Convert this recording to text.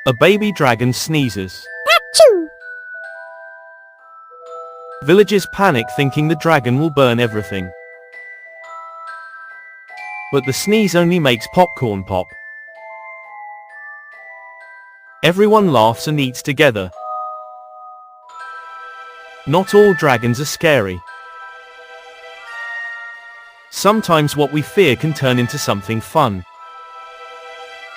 A baby dragon sneezes. Achoo! Villagers panic thinking the dragon will burn everything. But the sneeze only makes popcorn pop. Everyone laughs and eats together. Not all dragons are scary. Sometimes what we fear can turn into something fun.